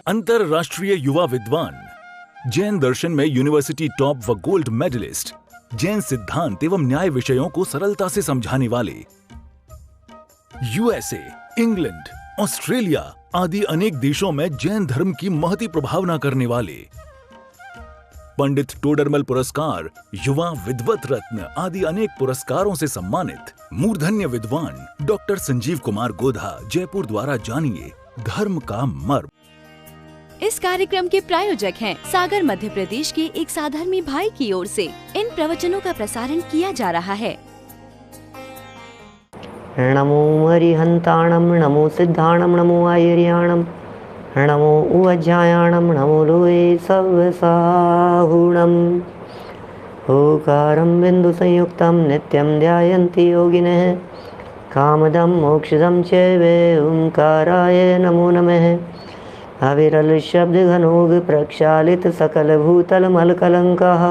अंतरराष्ट्रीय युवा विद्वान, जैन दर्शन में यूनिवर्सिटी टॉप व गोल्ड मेडलिस्ट, जैन सिद्धांत एवं न्याय विषयों को सरलता से समझाने वाले, यूएसए, इंग्लैंड, ऑस्ट्रेलिया आदि अनेक देशों में जैन धर्म की महती प्रभावना करने वाले, पंडित टोडरमल पुरस्कार, युवा विद्वत रत्न आदि अनेक पुरस्कारों से सम्मानित मूर्धन्य विद्वान डॉक्टर संजीव कुमार गोधा जयपुर द्वारा जानिए धर्म का मर्म। इस कार्यक्रम के प्रायोजक हैं सागर मध्य प्रदेश के एक साधर्मी भाई की ओर से इन प्रवचनों का प्रसारण किया जा रहा है। नमो हरिहंताणम, नमो सिद्धाणम, नमो आयर्याणम, नमो उवज्जायाणम, नमो लोये सव्यसाहुणम। ओकारं बिंदु संयुक्तं नित्यं ध्यायन्ति योगिनः, कामदं मोक्षदं चैव ओंकाराय नमो नमः। अविरल शब्द घनोग प्रक्षालित सकल भूतल मल कलंकः,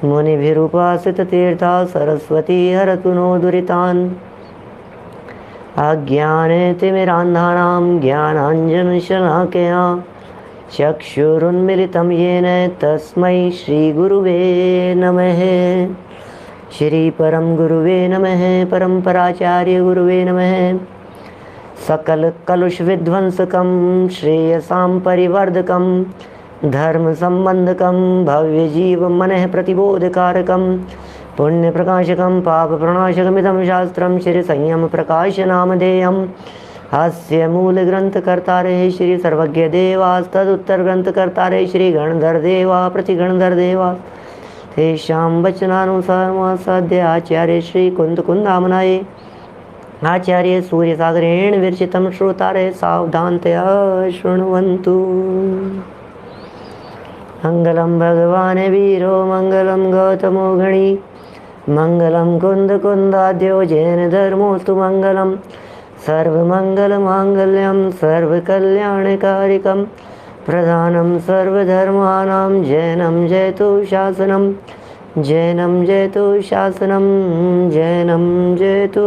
मुनिभिरुपासित तीर्था सरस्वती हरतु नो दुरितान्। अज्ञाने तिमिरान्धानां ज्ञानाञ्जनशलाकया चक्षुरुन्मिलितं येन तस्मै श्रीगुरुवे नमः। श्री परम गुरुवे नमः, परम्पराचार्य गुरुवे नमः। सकल कलुष विध्वंसकं श्रेयसां परिवर्धकं, धर्म संबंधकं भव्य जीव मनः प्रतिबोधकारकं, पुण्य प्रकाशकं पाप प्रणाशकमिदं शास्त्रं श्री संयम प्रकाश नामधेयम्। अस्य मूल ग्रंथ कर्तारे श्री सर्वज्ञ देवास्तदुत्तर ग्रंथ कर्तारे श्री गणधर देवा प्रतिगणधर देवा। तेषां वचनानुसारमासाद्य आचार्य श्री कुंद कुंदामनाये आचार्य सूर्यसागरेण विरचितं श्रोतारे सावधानतया शृण्वन्तु। मंगलम भगवान वीरो मंगलम गौतमो गणी, मंगलम कुंद कुंदाद्यो जैन धर्मोस्तु मंगलम। सर्वमंगल मांगल्यम सर्वकल्याणकारिकम, प्रधानम सर्वधर्मानां जैनम जयतु शासनम, जैनम जयतु शासनम, जैनम जयतु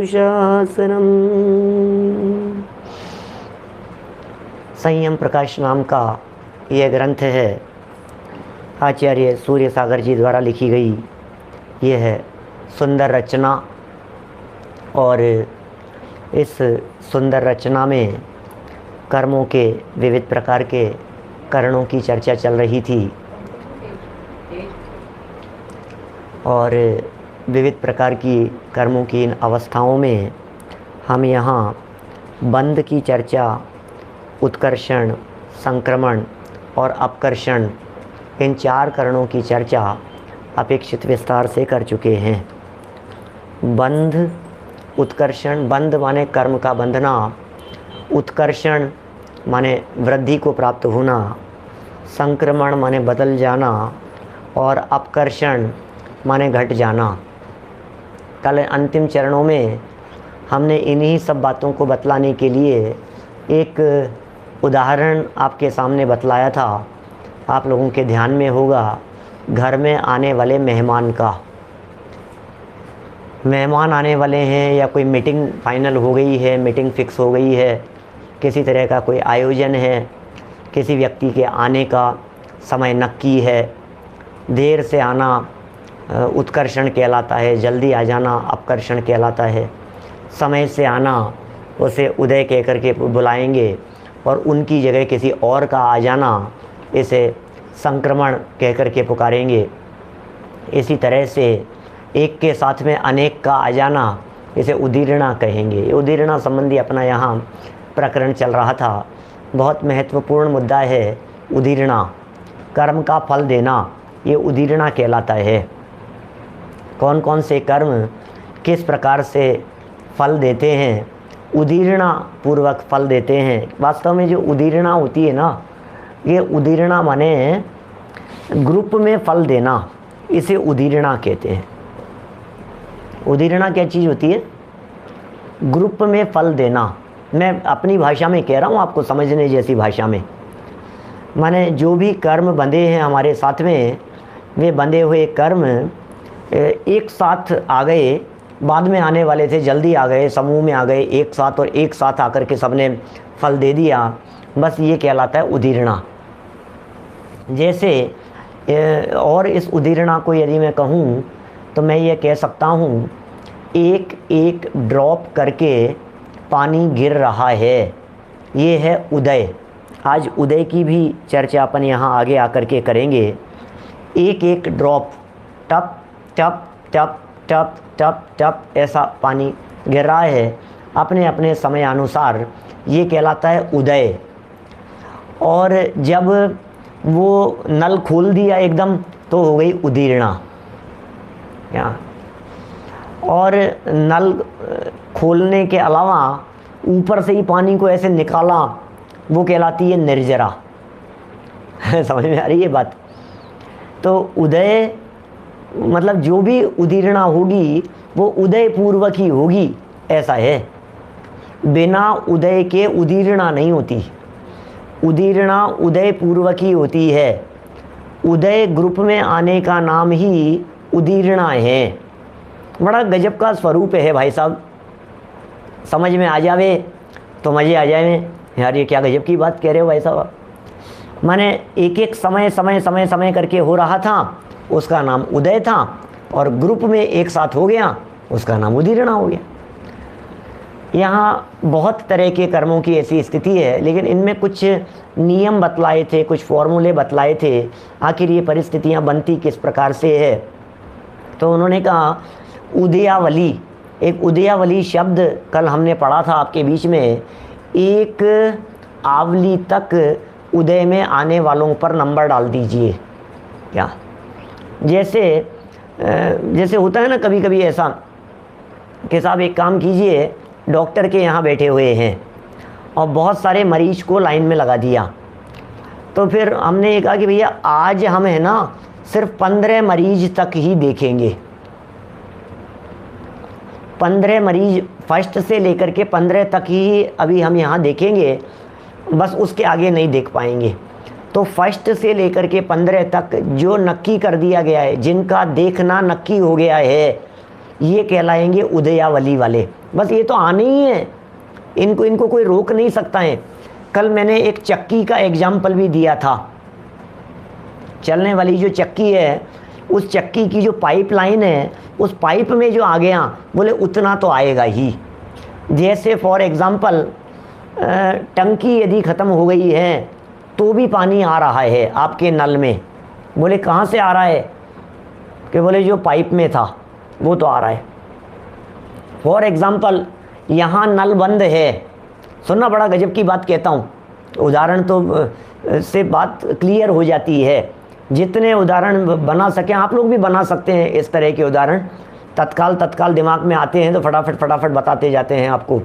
शासनम। संयम प्रकाश नाम का यह ग्रंथ है, आचार्य सूर्य सागर जी द्वारा लिखी गई यह है सुंदर रचना। और इस सुंदर रचना में कर्मों के विविध प्रकार के करणों की चर्चा चल रही थी और विविध प्रकार की कर्मों की इन अवस्थाओं में हम यहाँ बंध की चर्चा, उत्कर्षण, संक्रमण और अपकर्षण, इन चार करणों की चर्चा अपेक्षित विस्तार से कर चुके हैं। बंध, उत्कर्षण, बंध माने कर्म का बंधना, उत्कर्षण माने वृद्धि को प्राप्त होना, संक्रमण माने बदल जाना और अपकर्षण माने घट जाना। कल अंतिम चरणों में हमने इन्हीं सब बातों को बतलाने के लिए एक उदाहरण आपके सामने बतलाया था। आप लोगों के ध्यान में होगा, घर में आने वाले मेहमान का। मेहमान आने वाले हैं या कोई मीटिंग फाइनल हो गई है, मीटिंग फिक्स हो गई है, किसी तरह का कोई आयोजन है, किसी व्यक्ति के आने का समय नक्की है। देर से आना उत्कर्षण कहलाता है, जल्दी आ जाना अपकर्षण कहलाता है। समय से आना उसे उदय कह कर के बुलाएंगे और उनकी जगह किसी और का आ जाना इसे संक्रमण कह कर के पुकारेंगे। इसी तरह से एक के साथ में अनेक का आ जाना इसे उदीर्णा कहेंगे। ये उदीर्णा संबंधी अपना यहाँ प्रकरण चल रहा था। बहुत महत्वपूर्ण मुद्दा है उदीर्णा, कर्म का फल देना, ये उदीर्णा कहलाता है। कौन कौन से कर्म किस प्रकार से फल देते हैं, उदीर्णा पूर्वक फल देते हैं। वास्तव में जो उदीर्णा होती है ना, ये उदीर्णा माने ग्रुप में फल देना, इसे उदीर्णा कहते हैं। उदीर्णा क्या चीज़ होती है? ग्रुप में फल देना। मैं अपनी भाषा में कह रहा हूँ, आपको समझने जैसी भाषा में। माने जो भी कर्म बंधे हैं हमारे साथ में, वे बंधे हुए कर्म एक साथ आ गए बाद में आने वाले थे, जल्दी आ गए, समूह में आ गए एक साथ, और एक साथ आकर के सबने फल दे दिया, बस ये कहलाता है उदीरना। जैसे और इस उदीरना को यदि मैं कहूँ तो मैं ये कह सकता हूँ, एक एक ड्रॉप करके पानी गिर रहा है, ये है उदय। आज उदय की भी चर्चा अपन यहाँ आगे आकर के करेंगे। एक एक ड्रॉप, टप टप टप टप टप टप ऐसा पानी गिर रहा है अपने अपने समय अनुसार, ये कहलाता है उदय। और जब वो नल खोल दिया एकदम तो हो गई उदीरना। क्या? और नल खोलने के अलावा ऊपर से ही पानी को ऐसे निकाला, वो कहलाती है निर्जरा। समझ में आ रही है बात? तो उदय मतलब जो भी उदीरना होगी वो उदय पूर्वक ही होगी, ऐसा है। बिना उदय के उदीरना नहीं होती, उदीरना उदय पूर्वक ही होती है। उदय ग्रुप में आने का नाम ही उदीरना है। बड़ा गजब का स्वरूप है भाई साहब, समझ में आ जावे तो मज़े आ जाए। यार ये क्या गजब की बात कह रहे हो भाई साहब। माने एक एक समय समय समय समय करके हो रहा था, उसका नाम उदय था, और ग्रुप में एक साथ हो गया, उसका नाम उदीरना हो गया। यहाँ बहुत तरह के कर्मों की ऐसी स्थिति है, लेकिन इनमें कुछ नियम बतलाए थे, कुछ फॉर्मूले बतलाए थे, आखिर ये परिस्थितियाँ बनती किस प्रकार से है। तो उन्होंने कहा उदयावली, एक उदयावली शब्द कल हमने पढ़ा था आपके बीच में, एक आवली तक उदय में आने वालों पर नंबर डाल दीजिए। क्या? जैसे होता है ना कभी कभी ऐसा कि साहब एक काम कीजिए, डॉक्टर के यहाँ बैठे हुए हैं और बहुत सारे मरीज को लाइन में लगा दिया। तो फिर हमने ये कहा कि भैया आज हम है ना सिर्फ 15 मरीज तक ही देखेंगे, 15 मरीज फर्स्ट से लेकर के 15 तक ही अभी हम यहाँ देखेंगे, बस उसके आगे नहीं देख पाएंगे। तो फर्स्ट से लेकर के 15 तक जो नक्की कर दिया गया है, जिनका देखना नक्की हो गया है, ये कहलाएंगे उदयावली वाले। बस ये तो आने ही है, इनको कोई रोक नहीं सकता है। कल मैंने एक चक्की का एग्जाम्पल भी दिया था। चलने वाली जो चक्की है, उस चक्की की जो पाइप लाइन है, उस पाइप में जो आ गया बोले उतना तो आएगा ही। जैसे फॉर एग्ज़ाम्पल टंकी यदि ख़त्म हो गई है तो भी पानी आ रहा है आपके नल में, बोले कहाँ से आ रहा है? कि बोले जो पाइप में था वो तो आ रहा है। फॉर एग्ज़ाम्पल यहाँ नल बंद है, सुनना बड़ा गजब की बात कहता हूँ, उदाहरण तो से बात क्लियर हो जाती है। जितने उदाहरण बना सकें आप लोग भी बना सकते हैं इस तरह के उदाहरण, तत्काल दिमाग में आते हैं तो फटाफट बताते जाते हैं आपको।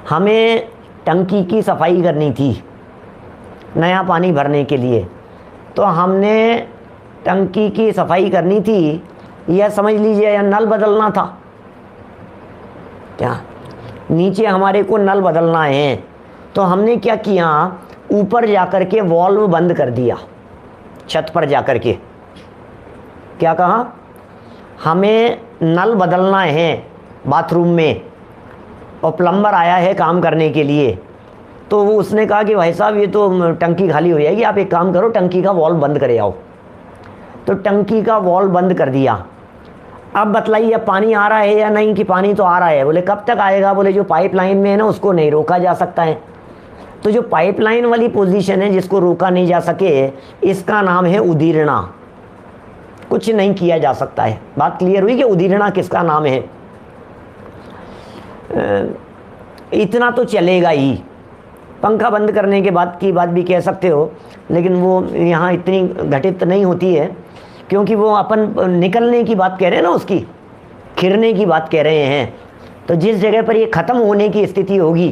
हमें टंकी की सफाई करनी थी नया पानी भरने के लिए, तो हमने टंकी की सफाई करनी थी, यह समझ लीजिए या नल बदलना था। क्या? नीचे हमारे को नल बदलना है, तो हमने क्या किया, ऊपर जाकर के वॉल्व बंद कर दिया, छत पर जाकर के। क्या कहा? हमें नल बदलना है बाथरूम में और प्लम्बर आया है काम करने के लिए, तो वो उसने कहा कि भाई साहब ये तो टंकी खाली हो जाएगी, आप एक काम करो टंकी का वॉल्व बंद करे आओ। तो टंकी का वॉल्व बंद कर दिया। अब बतलाइए अब पानी आ रहा है या नहीं? कि पानी तो आ रहा है। बोले कब तक आएगा? बोले जो पाइपलाइन में है ना उसको नहीं रोका जा सकता है। तो जो पाइपलाइन वाली पोजीशन है जिसको रोका नहीं जा सके, इसका नाम है उदीरना। कुछ नहीं किया जा सकता है। बात क्लियर हुई कि उदीरना किसका नाम है? इतना तो चलेगा ही, पंखा बंद करने के बाद की बात भी कह सकते हो, लेकिन वो यहाँ इतनी घटित नहीं होती है, क्योंकि वो अपन निकलने की बात कह रहे हैं ना, उसकी खिरने की बात कह रहे हैं। तो जिस जगह पर ये ख़त्म होने की स्थिति होगी,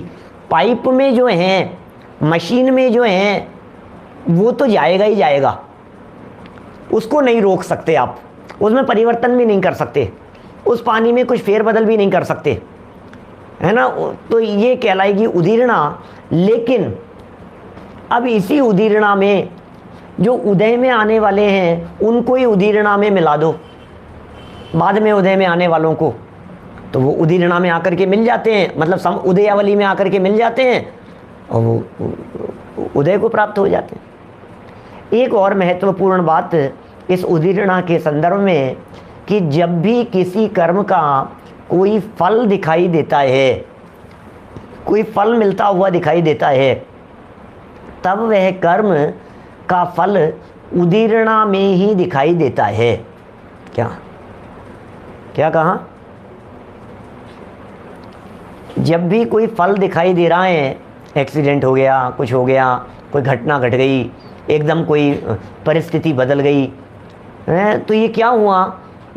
पाइप में जो है, मशीन में जो है, वो तो जाएगा ही जाएगा, उसको नहीं रोक सकते आप, उसमें परिवर्तन भी नहीं कर सकते, उस पानी में कुछ फेरबदल भी नहीं कर सकते, है ना। तो ये कहलाएगी उदीरना। लेकिन अब इसी उदीरना में जो उदय में आने वाले हैं उनको ही उदीरना में मिला दो। बाद में उदय में आने वालों को, तो वो उदीर्णा में आकर के मिल जाते हैं, मतलब उदयावली में आकर के मिल जाते हैं और वो उदय को प्राप्त हो जाते हैं। एक और महत्वपूर्ण बात इस उदीर्णा के संदर्भ में कि जब भी किसी कर्म का कोई फल दिखाई देता है, कोई फल मिलता हुआ दिखाई देता है, तब वह कर्म का फल उदीर्णा में ही दिखाई देता है। क्या क्या कहा? जब भी कोई फल दिखाई दे रहा है, एक्सीडेंट हो गया, कुछ हो गया, कोई घटना घट गई, एकदम कोई परिस्थिति बदल गई है, तो ये क्या हुआ?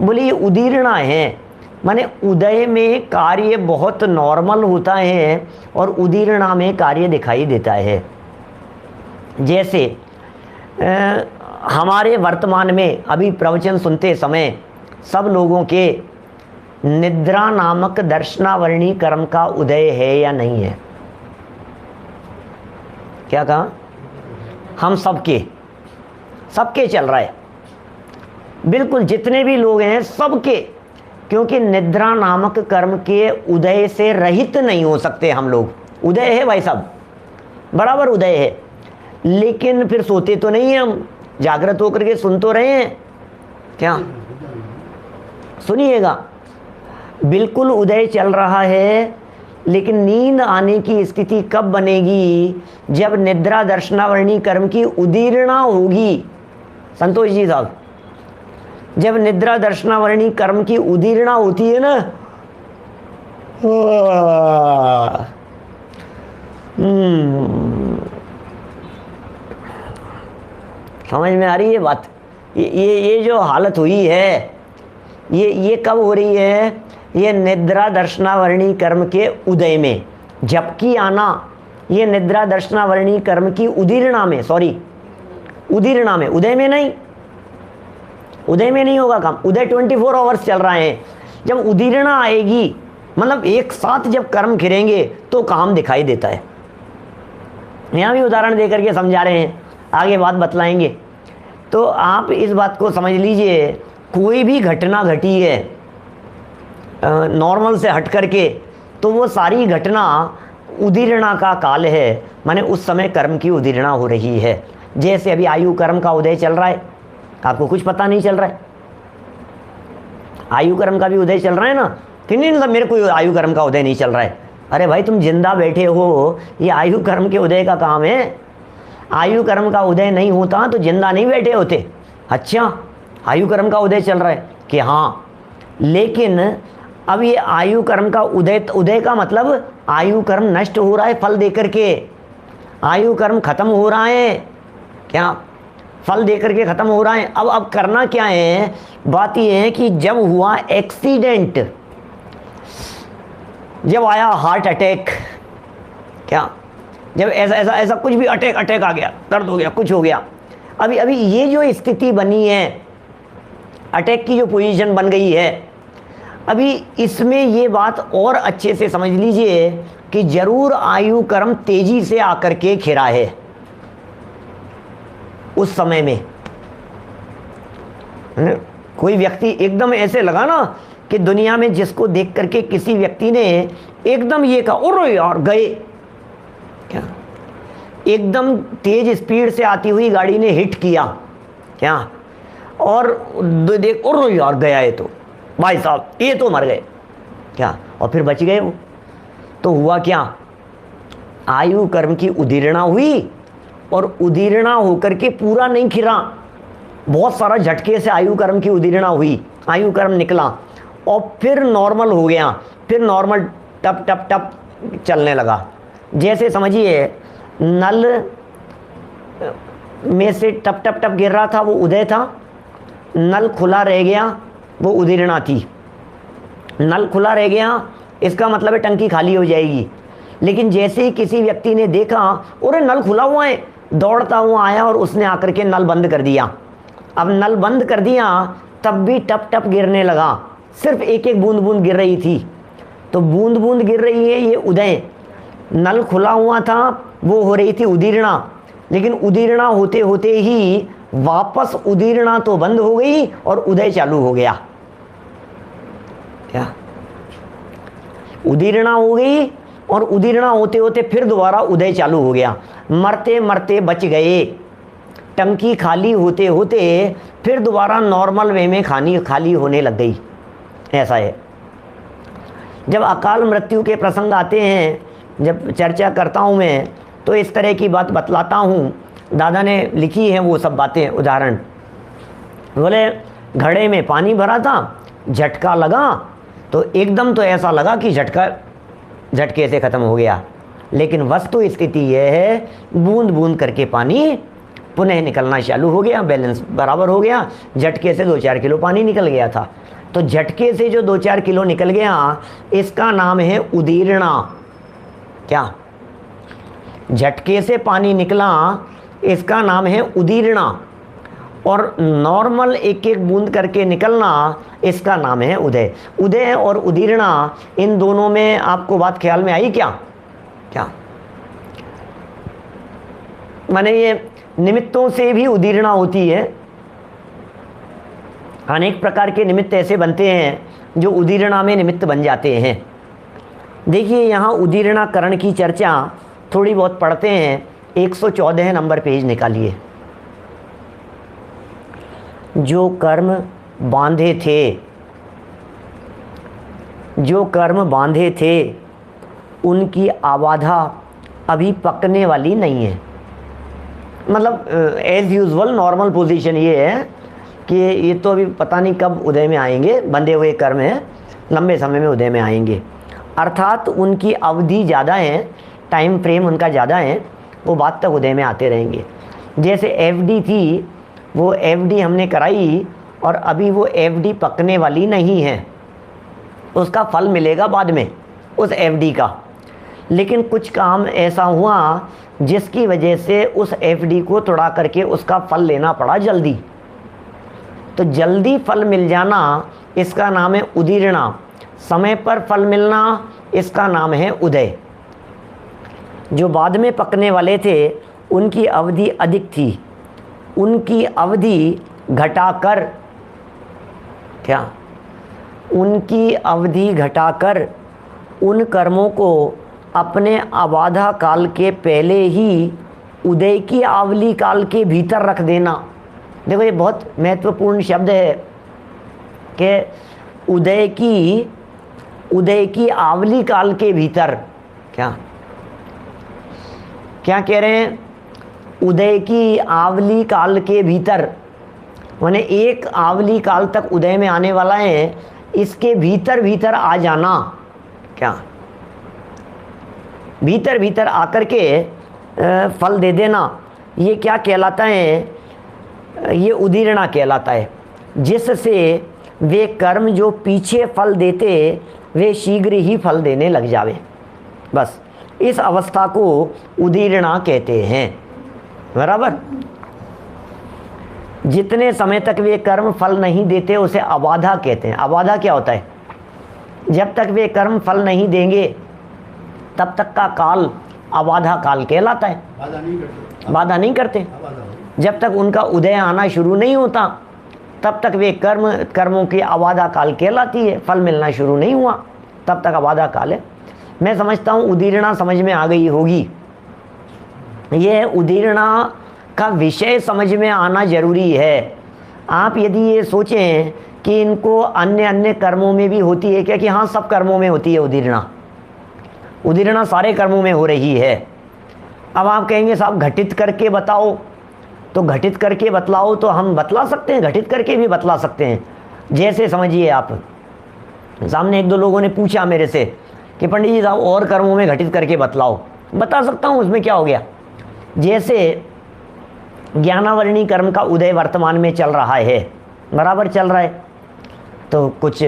बोले ये उदीर्णा है, माने उदय में कार्य बहुत नॉर्मल होता है और उदीर्णा में कार्य दिखाई देता है। जैसे हमारे वर्तमान में अभी प्रवचन सुनते समय सब लोगों के निद्रा नामक दर्शनावरणी कर्म का उदय है या नहीं है? क्या कहा? हम सबके चल रहा है, बिल्कुल जितने भी लोग हैं सबके, क्योंकि निद्रा नामक कर्म के उदय से रहित नहीं हो सकते हम लोग। उदय है भाई साहब, बराबर उदय है, लेकिन फिर सोते तो नहीं है हम, जागृत होकर के सुन तो रहे हैं। क्या सुनिएगा, बिल्कुल उदय चल रहा है, लेकिन नींद आने की स्थिति कब बनेगी? जब निद्रा दर्शनावरणी कर्म की उदीर्णा होगी। संतोष जी साहब, जब निद्रा दर्शनावरणी कर्म की उदीर्णा होती है ना, समझ में आ रही है बात? ये जो हालत हुई है, ये कब हो रही है? ये निद्रा दर्शनावरणी कर्म के उदय में, जबकि आना ये निद्रा दर्शनावरणी कर्म की उदीर्णा में, सॉरी उदीर्णा में, उदय में नहीं। उदय में नहीं होगा काम, उदय 24 आवर्स चल रहे हैं। जब उदीर्णा आएगी, मतलब एक साथ जब कर्म घिरेंगे तो काम दिखाई देता है। यहाँ भी उदाहरण दे करके समझा रहे हैं, आगे बात बतलाएंगे। तो आप इस बात को समझ लीजिए, कोई भी घटना घटी है नॉर्मल से हट करके, तो वो सारी घटना उदीर्णा का काल है, माने उस समय कर्म की उदीर्णा हो रही है। जैसे अभी आयु कर्म का उदय चल रहा है, आपको कुछ पता नहीं चल रहा है, आयु कर्म का भी उदय चल रहा है ना, कि नहीं मतलब मेरे को आयु कर्म का उदय नहीं चल रहा है। अरे भाई तुम जिंदा बैठे हो, ये आयु कर्म के उदय का काम है। आयु कर्म का उदय नहीं होता तो जिंदा नहीं बैठे होते। अच्छा, आयु कर्म का उदय चल रहा है कि हाँ, लेकिन अब ये आयु कर्म का उदय का मतलब आयु कर्म नष्ट हो रहा है फल देकर के, आयु कर्म खत्म हो रहा है। क्या? फल देकर के खत्म हो रहा है। अब करना क्या है? बात ये है कि जब हुआ एक्सीडेंट, जब आया हार्ट अटैक, क्या जब ऐसा कुछ भी अटैक आ गया, दर्द हो गया, कुछ हो गया, अभी ये जो स्थिति बनी है, अटैक की जो पोजीशन बन गई है, अभी इसमें ये बात और अच्छे से समझ लीजिए कि जरूर आयु कर्म तेजी से आकर के घिरा है उस समय में। कोई व्यक्ति एकदम ऐसे लगा ना कि दुनिया में जिसको देख करके किसी व्यक्ति ने एकदम ये कहा, अरे यार गए, क्या एकदम तेज स्पीड से आती हुई गाड़ी ने हिट किया, क्या, और देख अरे यार गया है, तो भाई साहब ये तो मर गए, क्या, और फिर बच गए वो। तो हुआ क्या? आयु कर्म की उदीर्णा हुई और उदीर्णा होकर के पूरा नहीं खिरा, बहुत सारा झटके से आयु कर्म की उदीर्णा हुई, आयु कर्म निकला और फिर नॉर्मल हो गया, फिर नॉर्मल टप टप टप चलने लगा। जैसे समझिए नल में से टप टप टप गिर रहा था, वो उदय था, नल खुला रह गया, वो उदीर्णा थी। नल खुला रह गया इसका मतलब है टंकी खाली हो जाएगी। लेकिन जैसे ही किसी व्यक्ति ने देखा अरे नल खुला हुआ है, दौड़ता हुआ आया और उसने आकर के नल बंद कर दिया। अब नल बंद कर दिया तब भी टप टप गिरने लगा, सिर्फ एक एक बूंद बूंद गिर रही थी। तो बूंद बूंद गिर रही है, ये उदय। नल खुला हुआ था, वो हो रही थी उदीर्णा। लेकिन उदीर्णा होते होते ही वापस उदीर्णा तो बंद हो गई और उदय चालू हो गया। क्या उदीर्णा हो गई, और उदीर्णा होते होते फिर दोबारा उदय चालू हो गया, मरते मरते बच गए। टंकी खाली होते होते फिर दोबारा नॉर्मल वे में खाली होने लग गई। ऐसा है। जब अकाल मृत्यु के प्रसंग आते हैं, जब चर्चा करता हूँ मैं, तो इस तरह की बात बतलाता हूँ। दादा ने लिखी है वो सब बातें, उदाहरण। बोले घड़े में पानी भरा था, झटका लगा तो एकदम तो ऐसा लगा कि झटके से ख़त्म हो गया, लेकिन वस्तु स्थिति यह है बूंद बूंद करके पानी पुनः निकलना चालू हो गया, बैलेंस बराबर हो गया। झटके से 2-4 किलो पानी निकल गया था, तो झटके से जो 2-4 किलो निकल गया, इसका नाम है उदीर्णा। क्या झटके से पानी निकला, इसका नाम है उदीर्णा, और नॉर्मल एक एक बूंद करके निकलना, इसका नाम है उदय। उदय और उदीर्णा, इन दोनों में आपको बात ख्याल में आई क्या? क्या माने ये निमित्तों से भी उदीर्णा होती है। अनेक प्रकार के निमित्त ऐसे बनते हैं जो उदीर्णा में निमित्त बन जाते हैं। देखिए यहाँ उदीर्णाकरण की चर्चा थोड़ी बहुत पढ़ते हैं। 114 नंबर पेज निकालिए। जो कर्म बांधे थे उनकी आबाधा अभी पकने वाली नहीं है। मतलब एज यूजुअल नॉर्मल पोजीशन ये है कि ये तो अभी पता नहीं कब उदय में आएंगे, बंधे हुए कर्म हैं, लंबे समय में उदय में आएंगे। अर्थात उनकी अवधि ज़्यादा है, टाइम फ्रेम उनका ज़्यादा है, वो बाद तक उदय में आते रहेंगे। जैसे एफडी थी, वो एफडी हमने कराई और अभी वो एफडी पकने वाली नहीं है, उसका फल मिलेगा बाद में उस एफडी का। लेकिन कुछ काम ऐसा हुआ जिसकी वजह से उस एफडी को तोड़ा करके उसका फल लेना पड़ा जल्दी। तो जल्दी फल मिल जाना, इसका नाम है उदीर्णा। समय पर फल मिलना, इसका नाम है उदय। जो बाद में पकने वाले थे उनकी अवधि अधिक थी, उनकी अवधि घटाकर उनकी अवधि घटाकर उन कर्मों को अपने आबाधा काल के पहले ही उदय की आवली काल के भीतर रख देना। देखो ये बहुत महत्वपूर्ण शब्द है कि उदय की आवली काल के भीतर। क्या कह रहे हैं? उदय की आवली काल के भीतर, माने एक आवली काल तक उदय में आने वाला है, इसके भीतर आ जाना। क्या भीतर आकर के फल दे देना, ये क्या कहलाता है? ये उदीर्णा कहलाता है। जिससे वे कर्म जो पीछे फल देते वे शीघ्र ही फल देने लग जावे। बस इस अवस्था को उदीर्णा कहते हैं। बराबर। जितने समय तक वे कर्म फल नहीं देते उसे अबाधा कहते हैं। अबाधा क्या होता है? जब तक वे कर्म फल नहीं देंगे तब तक का काल अबाधा काल कहलाता है। बाधा नहीं करते। जब तक उनका उदय आना शुरू नहीं होता तब तक वे कर्मों की अबाधा काल कहलाती है। फल मिलना शुरू नहीं हुआ तब तक अबाधा काल है। मैं समझता हूँ उदीर्णा समझ में आ गई होगी। यह उदीर्णा का विषय समझ में आना जरूरी है। आप यदि ये सोचें कि इनको अन्य कर्मों में भी होती है क्या, कि हाँ सब कर्मों में होती है उदीर्णा सारे कर्मों में हो रही है। अब आप कहेंगे साहब घटित करके बताओ, तो घटित करके बतलाओ तो हम बतला सकते हैं, घटित करके भी बतला सकते हैं। जैसे समझिए, आप सामने 1-2 लोगों ने पूछा मेरे से कि पंडित जी साहब और कर्मों में घटित करके बतलाओ। बता सकता हूँ, उसमें क्या हो गया। जैसे ज्ञानावरणी कर्म का उदय वर्तमान में चल रहा है, बराबर चल रहा है, तो कुछ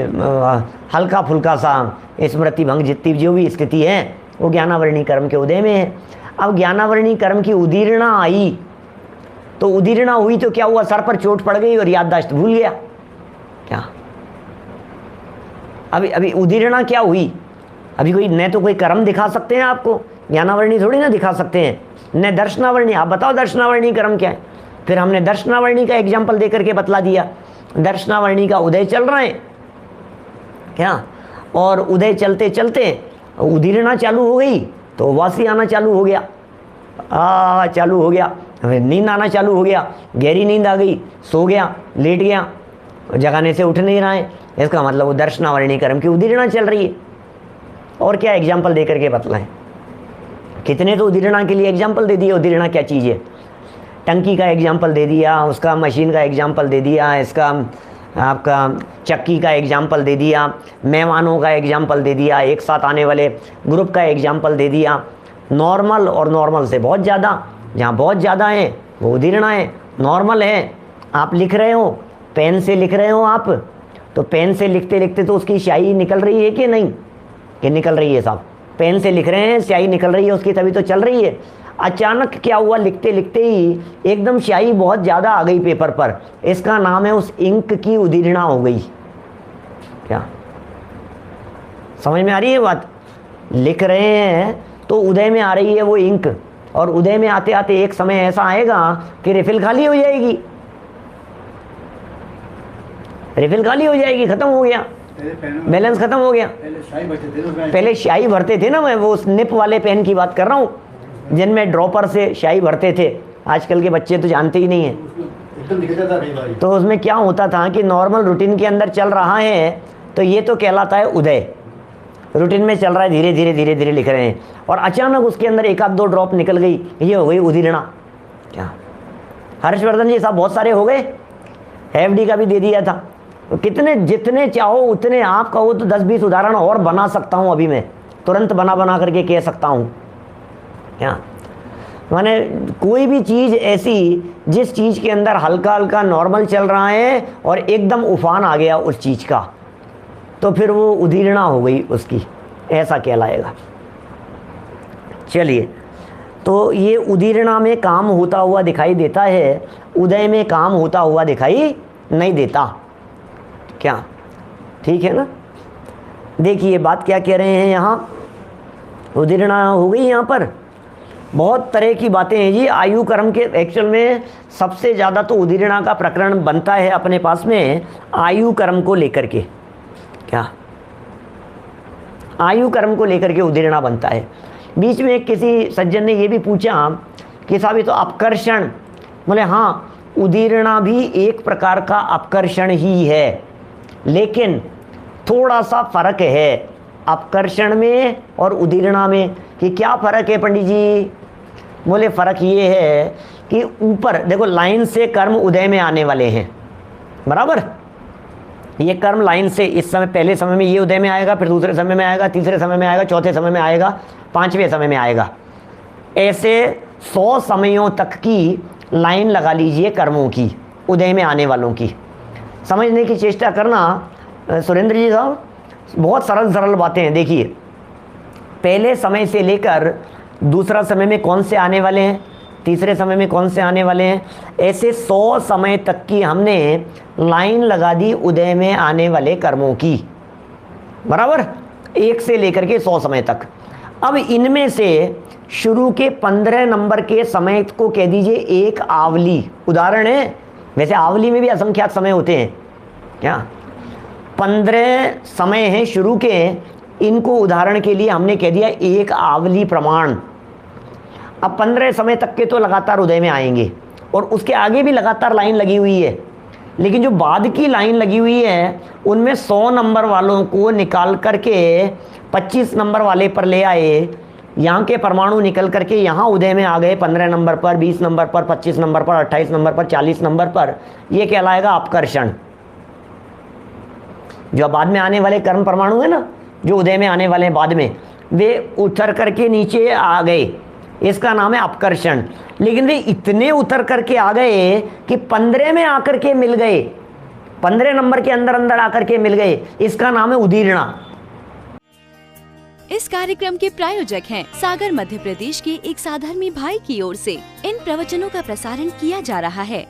हल्का फुल्का सा स्मृति भंग जितनी जो भी स्थिति है वो ज्ञानावरणी कर्म के उदय में है। अब ज्ञानावरणी कर्म की उदीर्णा आई, तो उदीर्णा हुई तो क्या हुआ, सर पर चोट पड़ गई और याददाश्त भूल गया। क्या अभी उदीर्णा क्या हुई? अभी कोई न तो कोई कर्म दिखा सकते हैं आपको, ज्ञानावरणी थोड़ी ना दिखा सकते हैं, न दर्शनावरणी। आप बताओ दर्शनावरणी कर्म क्या है। फिर हमने दर्शनावरणी का एग्जाम्पल दे करके बतला दिया। दर्शनावरणी का उदय चल रहा है, क्या, और उदय चलते चलते उदीरना चालू हो गई तो वासी आना चालू हो गया, चालू हो गया, नींद आना चालू हो गया, गहरी नींद आ गई, सो गया, लेट गया, जगाने से उठ नहीं रहा है, इसका मतलब वो दर्शनावरणी कर्म की उदीरना चल रही है। और क्या एग्जाम्पल दे करके बतलाएं, कितने तो उदीरना के लिए एग्जाम्पल दे दिए। उदीरना क्या चीज़ है, टंकी का एग्जाम्पल दे दिया, उसका मशीन का एग्जाम्पल दे दिया, इसका आपका चक्की का एग्जाम्पल दे दिया, मेहमानों का एग्जाम्पल दे दिया, एक साथ आने वाले ग्रुप का एग्जाम्पल दे दिया। नॉर्मल और नॉर्मल से बहुत ज़्यादा, जहाँ बहुत ज़्यादा है वो उदीरना है, नॉर्मल है। आप लिख रहे हो, पेन से लिख रहे हो आप, तो पेन से लिखते लिखते तो उसकी स्याही निकल रही है कि नहीं, कि निकल रही है साहब। पेन से लिख रहे हैं, स्याही निकल रही है उसकी, तभी तो चल रही है। अचानक क्या हुआ, लिखते लिखते ही एकदम स्याही बहुत ज़्यादा आ गई पेपर पर, इसका नाम है उस इंक की उदीरना हो गई। क्या समझ में आ रही है बात? लिख रहे हैं तो उदय में आ रही है वो इंक, और उदय में आते आते एक समय ऐसा आएगा कि रिफिल खाली हो जाएगी, रिफिल खाली हो जाएगी, खत्म हो गया, बैलेंस खत्म हो गया। पहले स्याही भरते थे ना, मैं वो निप वाले पेन की बात कर रहा हूँ जिनमें ड्रॉपर से स्याही भरते थे। आजकल के बच्चे तो जानते ही नहीं है। तो उसमें क्या होता था कि नॉर्मल रूटीन के अंदर चल रहा है तो ये तो कहलाता है उदय, रूटीन में चल रहा है, धीरे धीरे धीरे धीरे लिख रहे हैं, और अचानक उसके अंदर एक आध दो ड्रॉप निकल गई, ये हो गई उदीरना। क्या हर्षवर्धन जी साहब बहुत सारे हो गए, एफडी का भी दे दिया था। तो कितने जितने चाहो उतने आप कहो तो 10-20 उदाहरण और बना सकता हूँ, अभी मैं तुरंत बना करके कह सकता हूँ। क्या माने कोई भी चीज़ ऐसी जिस चीज़ के अंदर हल्का हल्का नॉर्मल चल रहा है और एकदम उफान आ गया उस चीज़ का, तो फिर वो उदीरना हो गई उसकी, ऐसा कहलाएगा। चलिए, तो ये उदीरना में काम होता हुआ दिखाई देता है, उदय में काम होता हुआ दिखाई नहीं देता। क्या ठीक है ना? देखिए बात क्या कह रहे हैं यहाँ, उदीरना हो गई यहाँ पर। बहुत तरह की बातें हैं जी आयु कर्म के। एक्चुअल में सबसे ज़्यादा तो उदीरना का प्रकरण बनता है अपने पास में आयु कर्म को लेकर के। क्या आयु कर्म को लेकर के उदीरना बनता है। बीच में एक किसी सज्जन ने ये भी पूछा कि साहब ये तो अपकर्षण, बोले हाँ उदीरना भी एक प्रकार का अपकर्षण ही है, लेकिन थोड़ा सा फर्क है अपकर्षण में और उदीरना में। कि क्या फ़र्क है पंडित जी? बोले फ़र्क ये है कि ऊपर देखो लाइन से कर्म उदय में आने वाले हैं, बराबर। ये कर्म लाइन से इस समय पहले समय में ये उदय में आएगा, फिर दूसरे समय में आएगा, तीसरे समय में आएगा, चौथे समय में आएगा, पांचवें समय में आएगा। ऐसे 100 समयों तक की लाइन लगा लीजिए कर्मों की, उदय में आने वालों की। समझने की चेष्टा करना सुरेंद्र जी साहब, बहुत सरल सरल बातें हैं। देखिए पहले समय से लेकर दूसरा समय में कौन से आने वाले हैं, तीसरे समय में कौन से आने वाले हैं, ऐसे 100 समय तक की हमने लाइन लगा दी उदय में आने वाले कर्मों की, बराबर। 1 से लेकर के 100 समय तक। अब इनमें से शुरू के 15 नंबर के समय को कह दीजिए एक आवली, उदाहरण है। वैसे आवली में भी असंख्यात समय होते हैं, क्या 15 समय हैं शुरू के, इनको उदाहरण के लिए हमने कह दिया एक आवली प्रमाण। अब 15 समय तक के तो लगातार उदय में आएंगे, और उसके आगे भी लगातार लाइन लगी हुई है, लेकिन जो बाद की लाइन लगी हुई है उनमें 100 नंबर वालों को निकाल करके 25 नंबर वाले पर ले आए। यहाँ के परमाणु निकल करके यहाँ उदय में आ गए 15 नंबर पर, 20 नंबर पर, 25 नंबर पर, 28 नंबर पर, 40 नंबर पर। ये कहलाएगा अपकर्षण। जो बाद में आने वाले कर्म परमाणु है ना, जो उदय में आने वाले हैं बाद में, वे उतर करके नीचे आ गए, इसका नाम है अपकर्षण। लेकिन वे इतने उतर करके आ गए कि 15 में आकर के मिल गए, 15 नंबर के अंदर अंदर आकर के मिल गए, इसका नाम है उदीरना। इस कार्यक्रम के प्रायोजक हैं सागर मध्य प्रदेश के एक साधर्मी भाई की ओर से इन प्रवचनों का प्रसारण किया जा रहा है।